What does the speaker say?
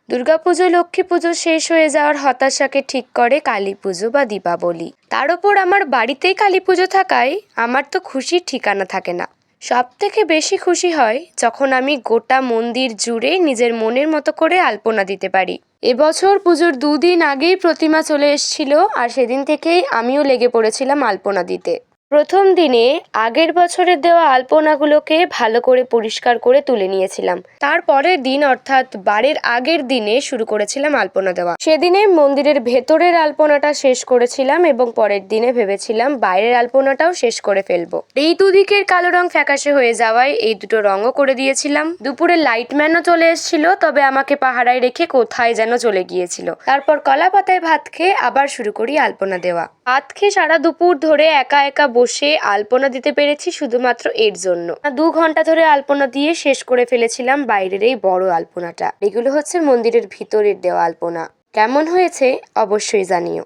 দুর্গাপুজো লক্ষ্মী পুজো শেষ হয়ে যাওয়ার হতাশাকে ঠিক করে কালী পুজো বা দীপাবলি। তার ওপর আমার বাড়িতেই কালী পুজো থাকায় আমার তো খুশির ঠিকানা থাকে না। সব থেকে বেশি খুশি হয় যখন আমি গোটা মন্দির জুড়ে নিজের মনের মতো করে আলপনা দিতে পারি। এবছর পুজোর 2 দিন আগেই প্রতিমা চলে এসেছিল, আর সেদিন থেকেই আমিও লেগে পড়েছিলাম আলপনা দিতে। প্রথম দিনে আগের বছরের দেওয়া আলপনাগুলোকে ভালো করে পরিষ্কার করে তুলে নিয়েছিলাম। তারপরের দিন অর্থাৎ বারের আগের দিনে শুরু করেছিলাম আলপনা দেওয়া। সেদিনে মন্দিরের ভেতরের আলপনাটা শেষ করেছিলাম এবং পরের দিনে ভেবেছিলাম বাইরের আলপনাটাও শেষ করে ফেলবো। এই দুদিকের কালো রং ফ্যাকাশে হয়ে যাওয়ায় এই দুটো রঙও করে দিয়েছিলাম। দুপুরে লাইটম্যানও চলে এসেছিল, তবে আমাকে পাহারায় রেখে কোথায় যেন চলে গিয়েছিল। তারপর কলা পাতায় ভাত খেয়ে আবার শুরু করি আলপনা দেওয়া। ভাত খেয়ে সারা দুপুর ধরে একা একা বসে আলপনা দিতে পেরেছি শুধুমাত্র এর জন্য। 2 ঘন্টা ধরে আলপনা দিয়ে শেষ করে ফেলেছিলাম বাইরের এই বড় আলপনাটা। এগুলো হচ্ছে মন্দিরের ভিতরের দেওয়া আলপনা। কেমন হয়েছে অবশ্যই জানিও।